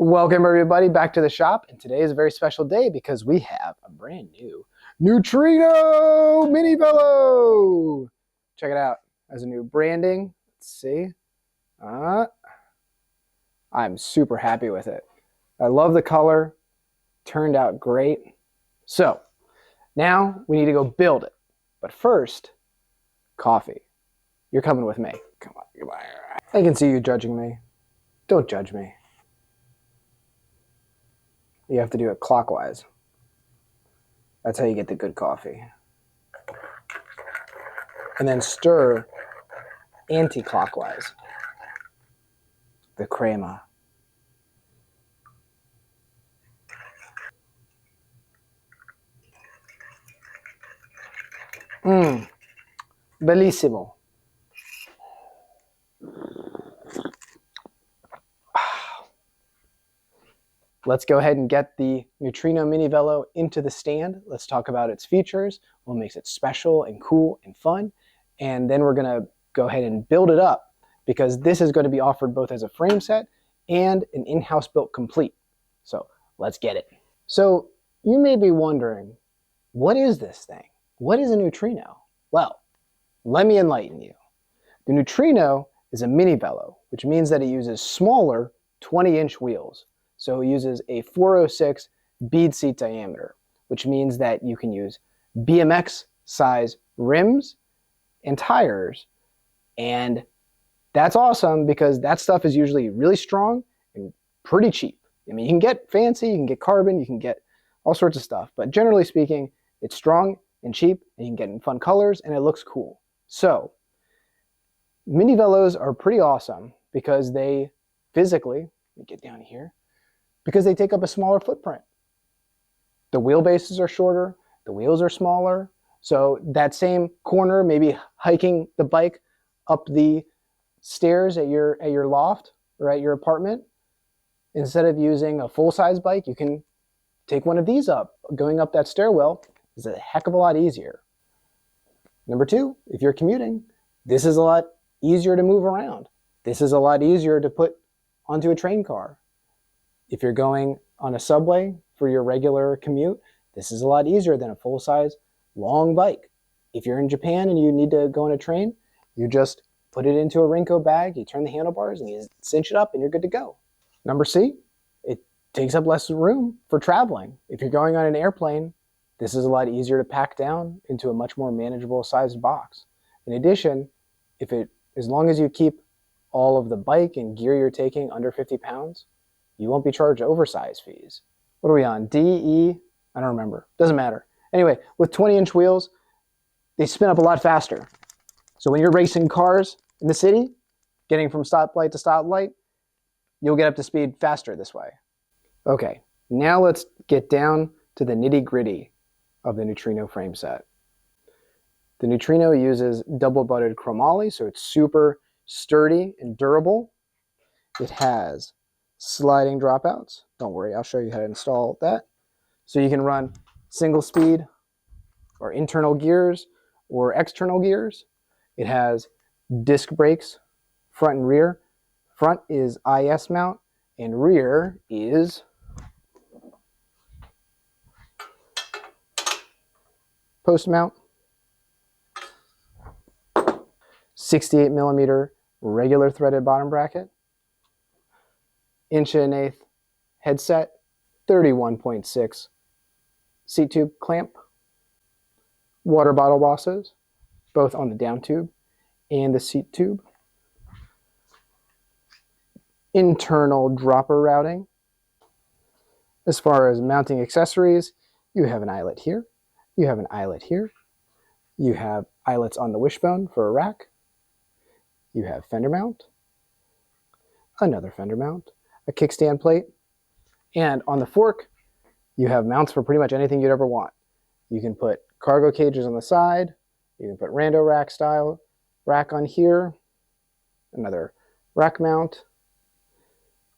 Welcome everybody back to the shop, and today is a very special day because we have a brand new Neutrino Mini Velo. Check it out. Has a new branding. Let's see. I'm super happy with it. I love the color. Turned out great. So now we need to go build it. But first, coffee. You're coming with me. Come on. I can see you judging me. Don't judge me. You have to do it clockwise. That's how you get the good coffee. And then stir anti-clockwise. The crema. Bellissimo. Let's go ahead and get the Neutrino Mini Velo into the stand. Let's talk about its features, what makes it special and cool and fun. And then we're gonna go ahead and build it up because this is gonna be offered both as a frame set and an in-house built complete. So let's get it. So you may be wondering, what is this thing? What is a Neutrino? Well, let me enlighten you. The Neutrino is a mini Velo, which means that it uses smaller 20-inch wheels. So it uses a 406 bead seat diameter, which means that you can use BMX size rims and tires. And that's awesome because that stuff is usually really strong and pretty cheap. I mean, you can get fancy, you can get carbon, you can get all sorts of stuff. But generally speaking, it's strong and cheap, and you can get in fun colors, and it looks cool. So mini Velos are pretty awesome because they physically, let me get down here, because they take up a smaller footprint. The wheelbases are shorter, the wheels are smaller, so that same corner, maybe hiking the bike up the stairs at your loft or at your apartment, instead of using a full-size bike, you can take one of these up. Going up that stairwell is a heck of a lot easier. Number two, if you're commuting, this is a lot easier to move around. This is a lot easier to put onto a train car. If you're going on a subway for your regular commute, this is a lot easier than a full-size long bike. If you're in Japan and you need to go on a train, you just put it into a Rinko bag, you turn the handlebars, and you cinch it up, and you're good to go. Number C, it takes up less room for traveling. If you're going on an airplane, this is a lot easier to pack down into a much more manageable sized box. In addition, as long as you keep all of the bike and gear you're taking under 50 pounds, you won't be charged oversized fees. What are we on? D, E? I don't remember. Doesn't matter. Anyway, with 20-inch wheels, they spin up a lot faster. So when you're racing cars in the city, getting from stoplight to stoplight, you'll get up to speed faster this way. Okay, now let's get down to the nitty-gritty of the Neutrino frame set. The Neutrino uses double-butted chromoly, so it's super sturdy and durable. It has sliding dropouts. Don't worry, I'll show you how to install that. So you can run single speed or internal gears or external gears. It has disc brakes, front and rear. Front is IS mount and rear is post mount. 68 millimeter regular threaded bottom bracket. 1.1" headset, 31.6 seat tube clamp, water bottle bosses, both on the down tube and the seat tube, internal dropper routing. As far as mounting accessories, you have an eyelet here, you have an eyelet here, you have eyelets on the wishbone for a rack, you have fender mount, another fender mount, a kickstand plate, and on the fork, you have mounts for pretty much anything you'd ever want. You can put cargo cages on the side, you can put rando rack style rack on here, another rack mount,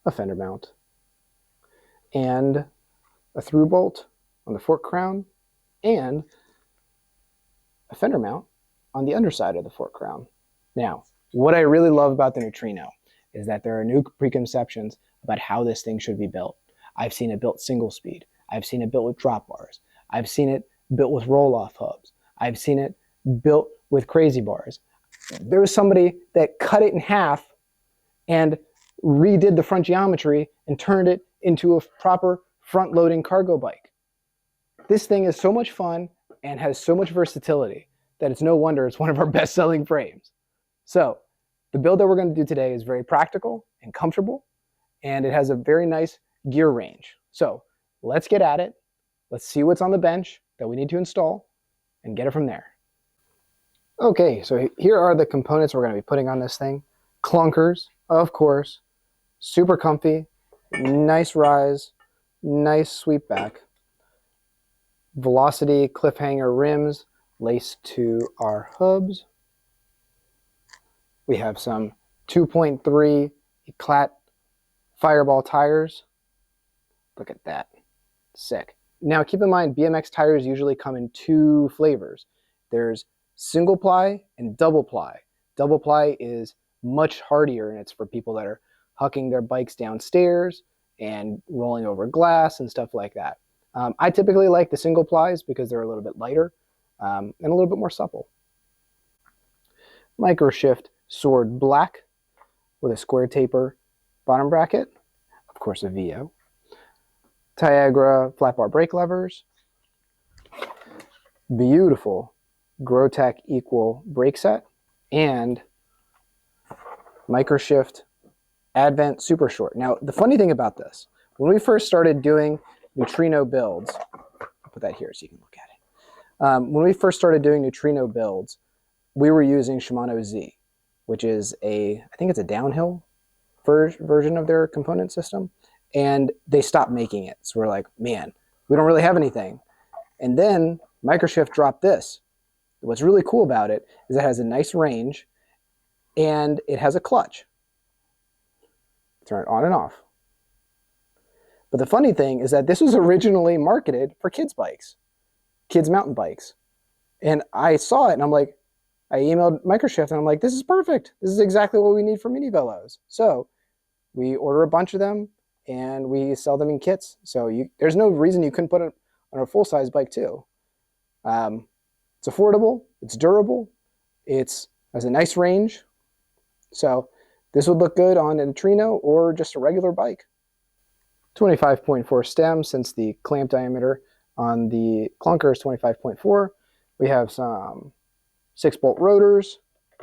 a fender mount, and a through bolt on the fork crown, and a fender mount on the underside of the fork crown. Now, what I really love about the Neutrino is that there are new preconceptions about how this thing should be built. I've seen it built single speed. I've seen it built with drop bars. I've seen it built with roll-off hubs. I've seen it built with crazy bars. There was somebody that cut it in half and redid the front geometry and turned it into a proper front-loading cargo bike. This thing is so much fun and has so much versatility that it's no wonder it's one of our best-selling frames. So the build that we're going to do today is very practical and comfortable, and it has a very nice gear range. So let's get at it. Let's see what's on the bench that we need to install and get it from there. Okay, so here are the components we're going to be putting on this thing. Klunkers, of course, super comfy, nice rise, nice sweep back. Velocity cliffhanger rims laced to our hubs. We have some 2.3 Eclat Fireball tires. Look at that, sick. Now keep in mind, BMX tires usually come in two flavors. There's single ply and double ply. Double ply is much hardier, and it's for people that are hucking their bikes downstairs and rolling over glass and stuff like that. I typically like the single plies because they're a little bit lighter and a little bit more supple. Microshift Sword Black with a square taper bottom bracket. Of course, a VO. Tiagra flat bar brake levers. Beautiful Grotech Equal brake set. And Microshift Advent Super Short. Now, the funny thing about this, when we first started doing Neutrino builds, I'll put that here so you can look at it. When we first started doing Neutrino builds, we were using Shimano Z, which is I think it's a downhill version of their component system, and they stopped making it. So we're like, man, we don't really have anything. And then Microshift dropped this. What's really cool about it is it has a nice range, and it has a clutch. Turn it on and off. But the funny thing is that this was originally marketed for kids' bikes, kids' mountain bikes. And I saw it, and I'm like, I emailed Microshift, and I'm like, this is perfect. This is exactly what we need for mini velos. So we order a bunch of them, and we sell them in kits. So there's no reason you couldn't put it on a full-size bike too. It's affordable, it's durable, it has a nice range. So this would look good on a Neutrino or just a regular bike. 25.4 stem, since the clamp diameter on the Klunker is 25.4. We have some 6-bolt rotors.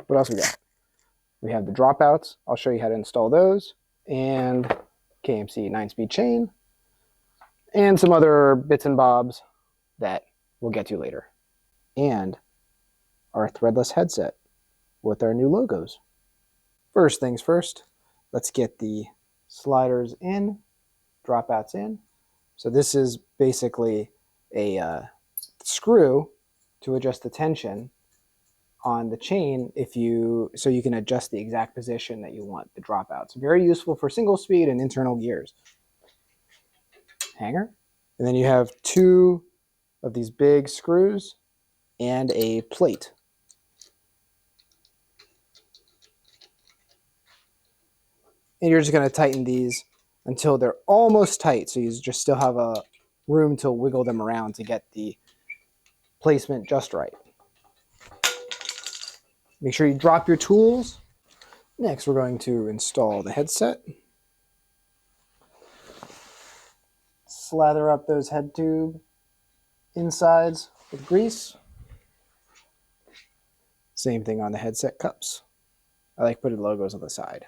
What else we got? We have the dropouts. I'll show you how to install those. And KMC 9-speed chain. And some other bits and bobs that we'll get to later. And our threadless headset with our new logos. First things first, let's get the sliders in, dropouts in. So this is basically a screw to adjust the tension on the chain so you can adjust the exact position that you want the dropouts. Very useful for single speed and internal gears. Hanger. And then you have two of these big screws and a plate. And you're just going to tighten these until they're almost tight, so you just still have a room to wiggle them around to get the placement just right. Make sure you drop your tools. Next, we're going to install the headset. Slather up those head tube insides with grease. Same thing on the headset cups. I like putting logos on the side.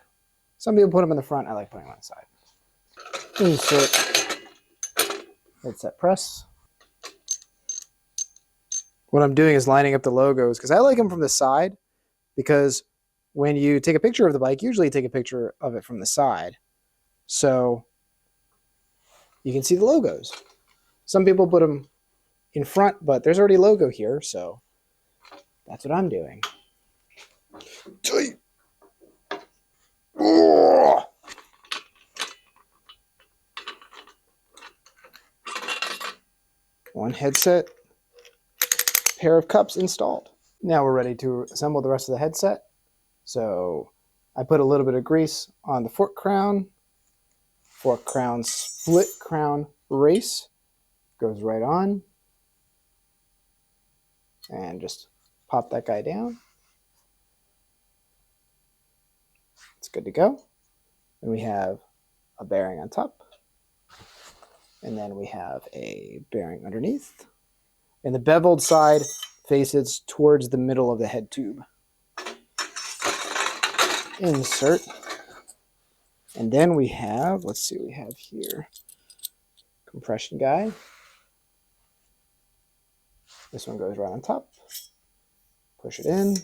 Some people put them in the front. I like putting them on the side. Insert headset press. What I'm doing is lining up the logos because I like them from the side, because when you take a picture of the bike, usually you take a picture of it from the side, so you can see the logos. Some people put them in front, but there's already a logo here, so that's what I'm doing. One headset, pair of cups installed. Now we're ready to assemble the rest of the headset. So I put a little bit of grease on the fork crown. Fork crown split crown race goes right on. And just pop that guy down. It's good to go. Then we have a bearing on top. And then we have a bearing underneath. And the beveled side faces towards the middle of the head tube. Insert. And then we have, let's see what we have here. Compression guy. This one goes right on top. Push it in.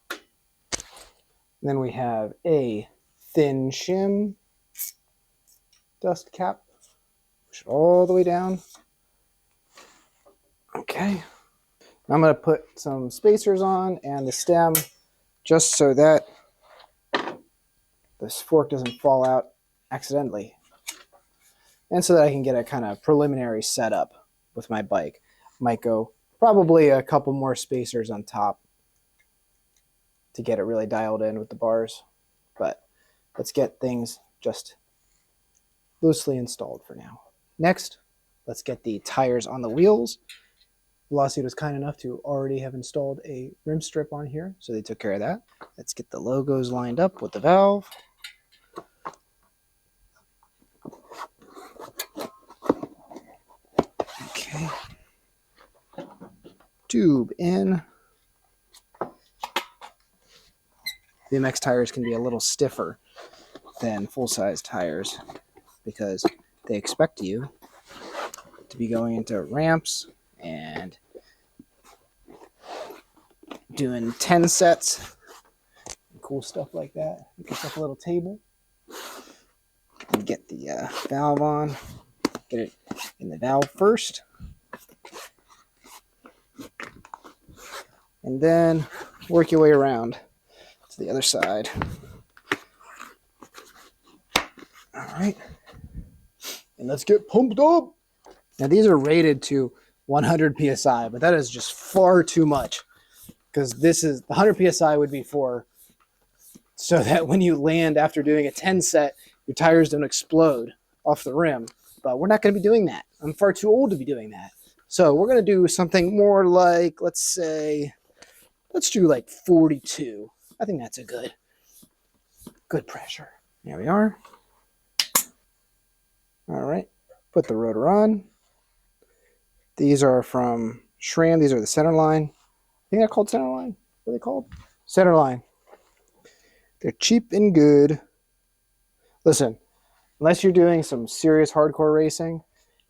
And then we have a thin shim dust cap. Push it all the way down. Okay. I'm going to put some spacers on and the stem just so that this fork doesn't fall out accidentally. And so that I can get a kind of preliminary setup with my bike. Might go probably a couple more spacers on top to get it really dialed in with the bars. But let's get things just loosely installed for now. Next, let's get the tires on the wheels. Velocity was kind enough to already have installed a rim strip on here, so they took care of that. Let's get the logos lined up with the valve. Okay. Tube in. BMX tires can be a little stiffer than full-size tires because they expect you to be going into ramps and doing 10 sets, cool stuff like that. You can set a little table and get the valve on. Get it in the valve first. And then work your way around to the other side. All right. And let's get pumped up. Now these are rated to 100 PSI, but that is just far too much. Because this is, 100 PSI would be for, so that when you land after doing a 10 set, your tires don't explode off the rim. But we're not going to be doing that. I'm far too old to be doing that. So we're going to do something more like, let's do like 42. I think that's a good pressure. There we are. All right, put the rotor on. These are from SRAM. These are the center line. I think they're called center line. What are they called? Center line. They're cheap and good. Listen, unless you're doing some serious hardcore racing,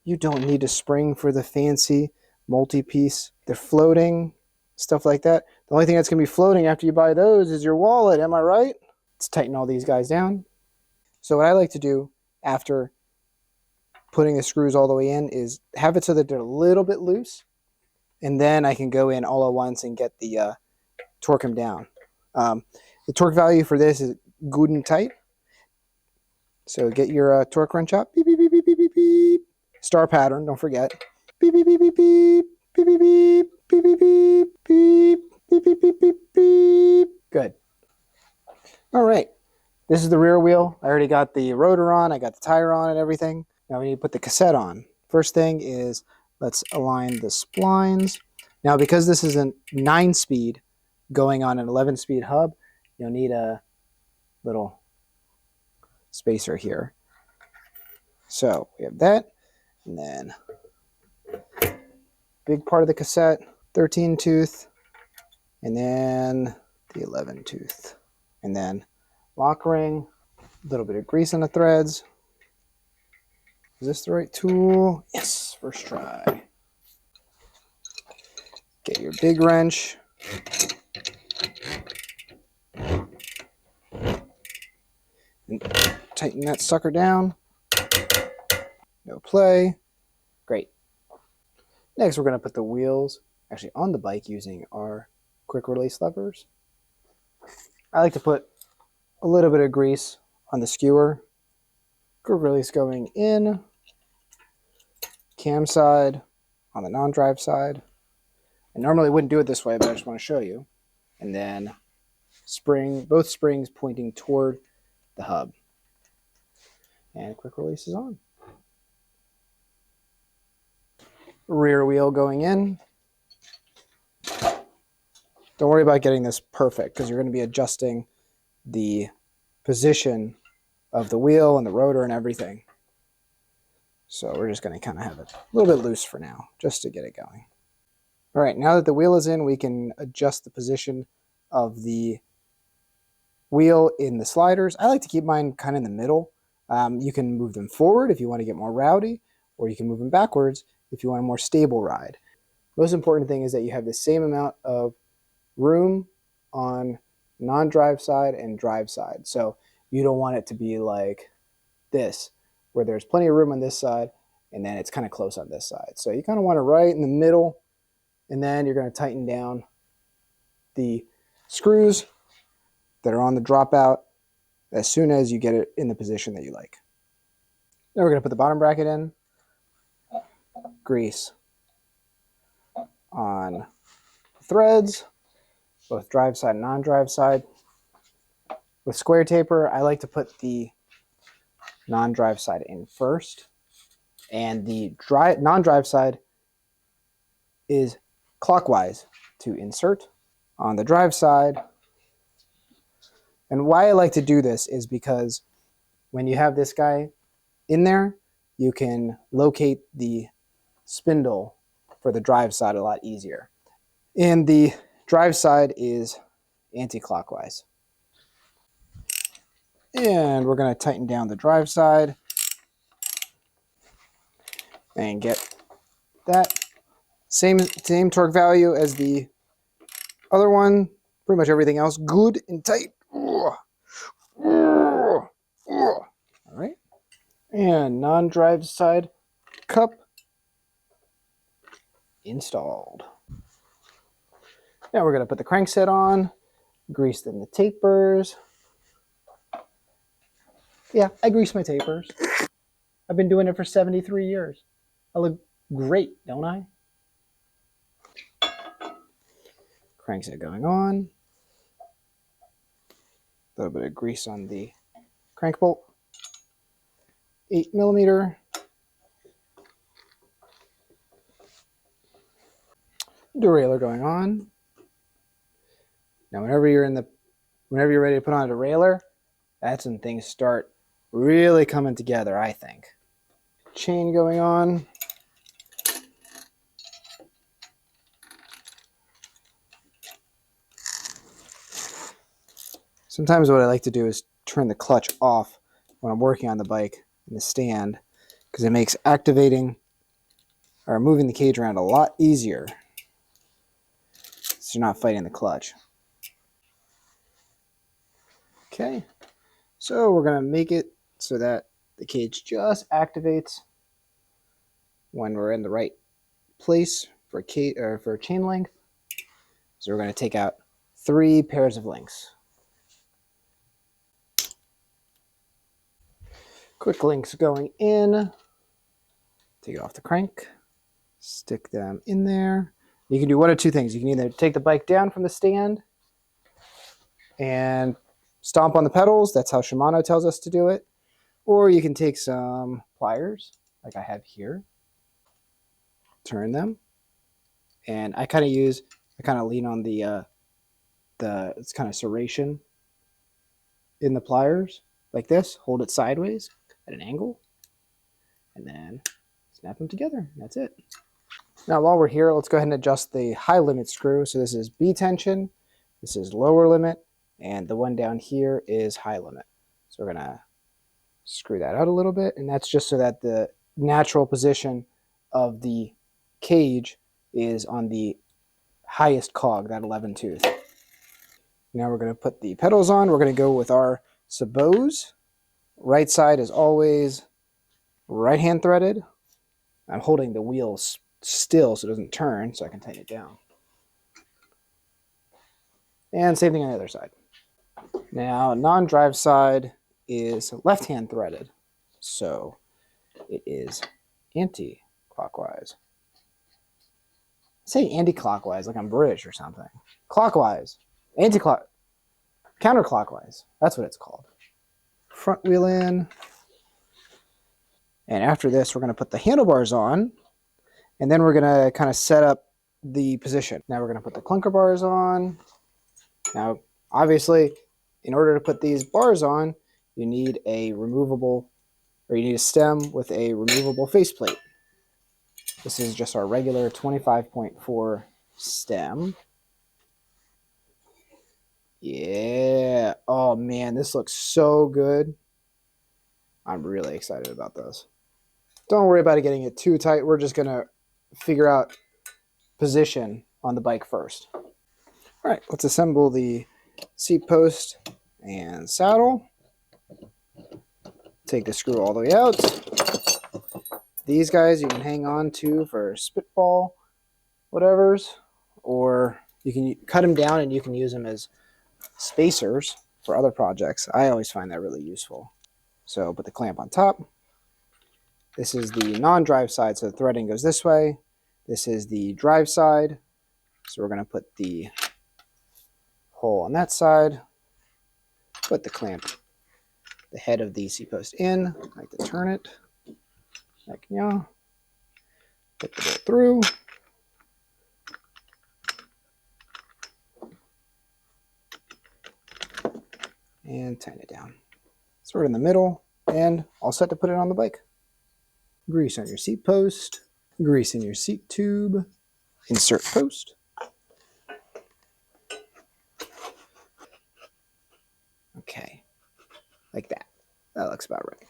you don't need to spring for the fancy multi-piece. They're floating, stuff like that. The only thing that's going to be floating after you buy those is your wallet. Am I right? Let's tighten all these guys down. So what I like to do after putting the screws all the way in is have it so that they're a little bit loose. And then I can go in all at once and get the torque them down. The torque value for this is good and tight. So get your torque wrench up. Beep, beep, beep, beep, beep, beep, beep. Star pattern, don't forget. Beep, beep, beep, beep, beep. Beep, beep, beep. Beep, beep, beep, beep. Beep, beep, beep, beep, beep. Good. All right. This is the rear wheel. I already got the rotor on. I got the tire on and everything. Now we need to put the cassette on. First thing is let's align the splines. Now because this is a 9-speed going on an 11-speed hub, you'll need a little spacer here. So we have that, and then big part of the cassette, 13 tooth, and then the 11 tooth. And then lock ring, a little bit of grease on the threads. Is this the right tool? Yes, first try. Get your big wrench. And tighten that sucker down. No play. Great. Next, we're going to put the wheels actually on the bike using our quick release levers. I like to put a little bit of grease on the skewer. Quick release going in. Cam side on the non-drive side. I normally wouldn't do it this way, but I just want to show you. And then both springs pointing toward the hub. And quick release is on. Rear wheel going in. Don't worry about getting this perfect because you're going to be adjusting the position of the wheel and the rotor and everything. So we're just going to kind of have it a little bit loose for now, just to get it going. All right, now that the wheel is in, we can adjust the position of the wheel in the sliders. I like to keep mine kind of in the middle. You can move them forward if you want to get more rowdy, or you can move them backwards if you want a more stable ride. Most important thing is that you have the same amount of room on non-drive side and drive side. So you don't want it to be like this, where there's plenty of room on this side and then it's kind of close on this side. So you kind of want it right in the middle, and then you're going to tighten down the screws that are on the dropout as soon as you get it in the position that you like. Then we're going to put the bottom bracket in, grease on threads, both drive side and non-drive side. With square taper, I like to put the non-drive side in first, and the non-drive side is clockwise to insert on the drive side. And why I like to do this is because when you have this guy in there, you can locate the spindle for the drive side a lot easier. And the drive side is anti-clockwise. And we're going to tighten down the drive side and get that same torque value as the other one. Pretty much everything else good and tight. All right. And non-drive side cup installed. Now we're going to put the crankset on, grease in the tapers. Yeah, I grease my tapers. I've been doing it for 73 years. I look great, don't I? Crankset going on. A little bit of grease on the crank bolt. 8mm. Derailleur going on. Now whenever you're ready to put on a derailleur, that's when things start really coming together, I think. Chain going on. Sometimes what I like to do is turn the clutch off when I'm working on the bike in the stand, because it makes activating or moving the cage around a lot easier, so you're not fighting the clutch. Okay, so we're going to make it so that the cage just activates when we're in the right place for chain length. So we're going to take out 3 pairs of links. Quick links going in. Take it off the crank. Stick them in there. You can do one of two things. You can either take the bike down from the stand and stomp on the pedals. That's how Shimano tells us to do it. Or you can take some pliers, like I have here, turn them, and I kind of lean on the it's kind of serration in the pliers, like this. Hold it sideways at an angle, and then snap them together. That's it. Now while we're here, let's go ahead and adjust the high limit screw. So this is B tension, this is lower limit, and the one down here is high limit. So we're gonna screw that out a little bit, and that's just so that the natural position of the cage is on the highest cog, that 11 tooth. Now we're going to put the pedals on. We're going to go with our sabots. Right side is always right hand threaded. I'm holding the wheels still so it doesn't turn, so I can tighten it down. And same thing on the other side. Now non-drive side is left hand threaded, so it is anti-clockwise. I say anti-clockwise like I'm British or something. Clockwise. Anti-clock. counterclockwise. That's what it's called. Front wheel in. And after this, we're going to put the handlebars on, and then we're going to kind of set up the position. Now we're going to put the Klunker Bars on. Now, obviously, in order to put these bars on, you need a removable, or you need a stem with a removable faceplate. This is just our regular 25.4 stem. Yeah. Oh man, this looks so good. I'm really excited about this. Don't worry about it getting it too tight. We're just gonna figure out position on the bike first. All right, let's assemble the seat post and saddle. Take the screw all the way out. These guys you can hang on to for spitball whatevers, or you can cut them down and you can use them as spacers for other projects. I always find that really useful. So put the clamp on top. This is the non-drive side, so the threading goes this way. This is the drive side. So we're going to put the hole on that side. Put the clamp, the head of the seat post in. I like to turn it. Like, yeah. Put the bolt through. And tighten it down. Sort of in the middle, and all set to put it on the bike. Grease on your seat post. Grease in your seat tube. Insert post. Okay, like that. That looks about right.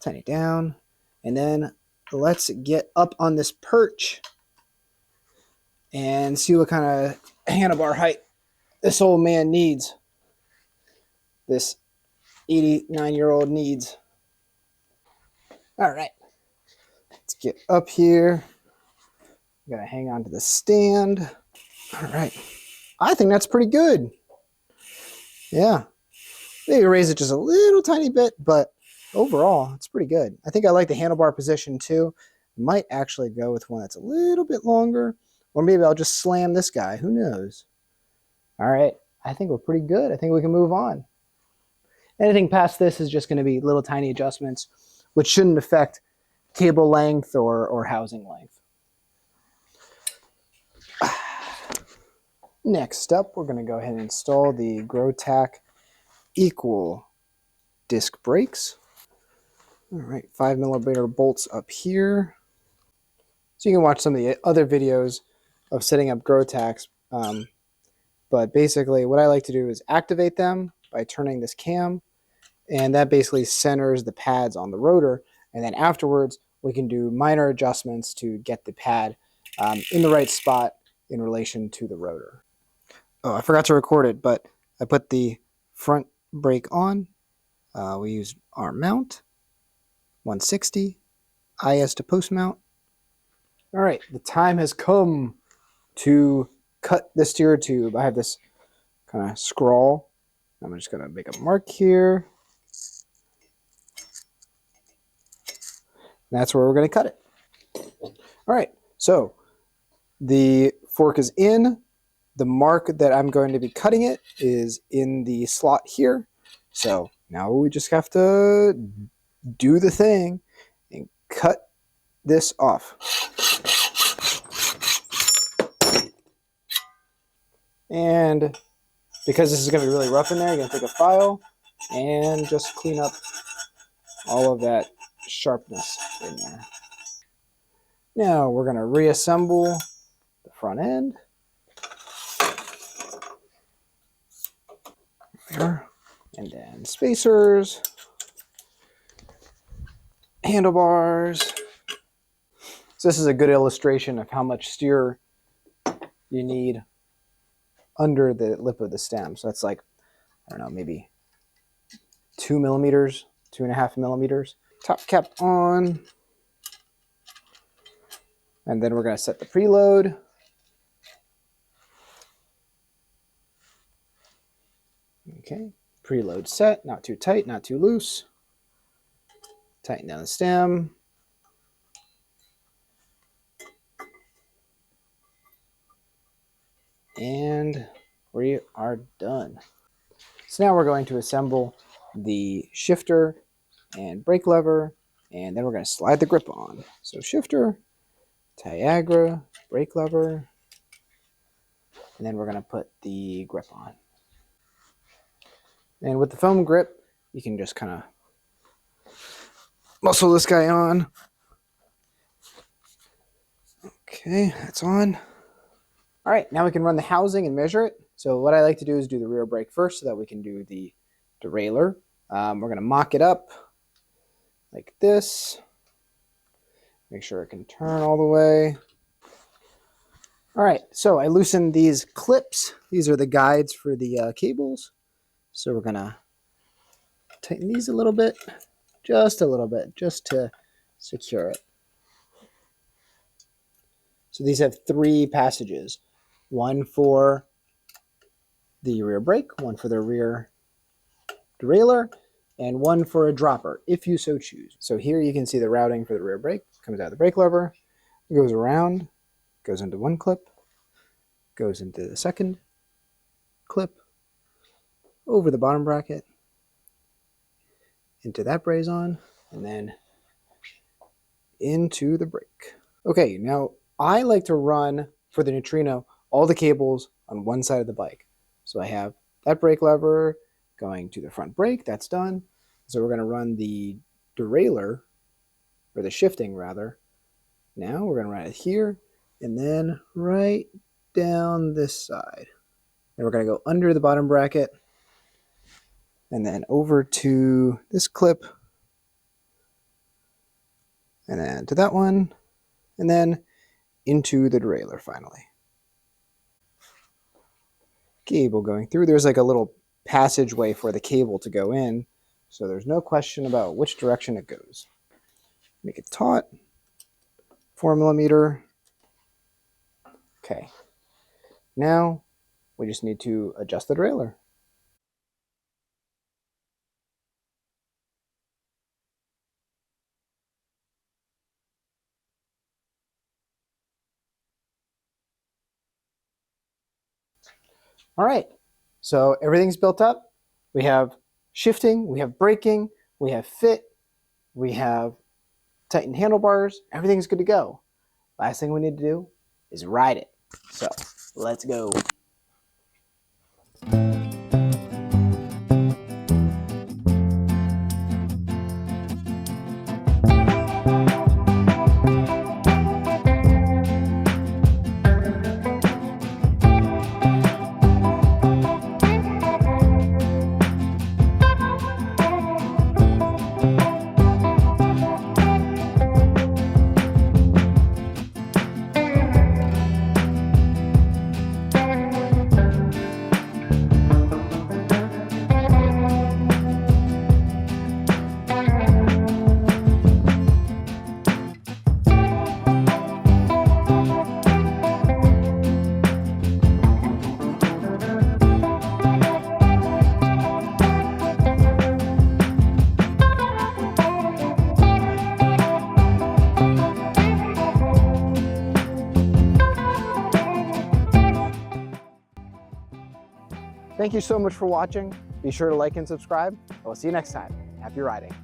Tighten it down, and then let's get up on this perch and see what kind of handlebar height this old man needs. This 89-year-old needs. All right, let's get up here. Gotta hang on to the stand. All right, I think that's pretty good. Yeah, maybe raise it just a little tiny bit, but overall, it's pretty good. I think I like the handlebar position too. Might actually go with one that's a little bit longer, or maybe I'll just slam this guy. Who knows? All right, I think we're pretty good. I think we can move on. Anything past this is just going to be little tiny adjustments, which shouldn't affect cable length or housing length. Next up, we're going to go ahead and install the Growtac equal disc brakes. All right, 5mm bolts up here. So you can watch some of the other videos of setting up Growtacs, but basically what I like to do is activate them by turning this cam, and that basically centers the pads on the rotor, and then afterwards we can do minor adjustments to get the pad in the right spot in relation to the rotor. Oh, I forgot to record it, but I put the front brake on. We used our mount, 160, IS to post mount. All right, the time has come to cut the steer tube. I have this kind of scrawl. I'm just going to make a mark here. That's where we're going to cut it. All right, so the fork is in. The mark that I'm going to be cutting it is in the slot here. So now we just have to do the thing and cut this off. And because this is going to be really rough in there, you're going to take a file and just clean up all of that sharpness in there. Now we're going to reassemble the front end. There. And then spacers, handlebars. So this is a good illustration of how much steer you need under the lip of the stem. So that's like, I don't know, maybe 2mm, 2.5mm. Top cap on. And then we're going to set the preload. Okay, preload set, not too tight, not too loose. Tighten down the stem. And we are done. So now we're going to assemble the shifter and brake lever, and then we're going to slide the grip on. So shifter, Tiagra, brake lever, and then we're going to put the grip on. And with the foam grip, you can just kind of muscle this guy on. Okay, that's on. All right, now we can run the housing and measure it. So what I like to do is do the rear brake first so that we can do the derailleur. We're going to mock it up like this. Make sure it can turn all the way. All right, so I loosened these clips. These are the guides for the cables. So we're going to tighten these a little bit, just to secure it. So these have 3 passages, one for the rear brake, one for the rear derailleur, and one for a dropper, if you so choose. So here you can see the routing for the rear brake. Comes out of the brake lever, goes around, goes into one clip, goes into the second clip, over the bottom bracket, into that braze-on, and then into the brake. Okay, now I like to run, for the Neutrino, all the cables on one side of the bike. So I have that brake lever going to the front brake, that's done. So we're going to run the derailleur, or the shifting rather. Now we're going to run it here, and then right down this side. Then we're going to go under the bottom bracket, and then over to this clip, and then to that one, and then into the derailleur finally. Cable going through. There's like a little passageway for the cable to go in, so there's no question about which direction it goes. Make it taut, 4mm. Okay, now we just need to adjust the derailleur. All right, so everything's built up. We have shifting, we have braking, we have fit, we have tightened handlebars. Everything's good to go. Last thing we need to do is ride it. So let's go. Thank you so much for watching. Be sure to like and subscribe. I will see you next time. Happy riding.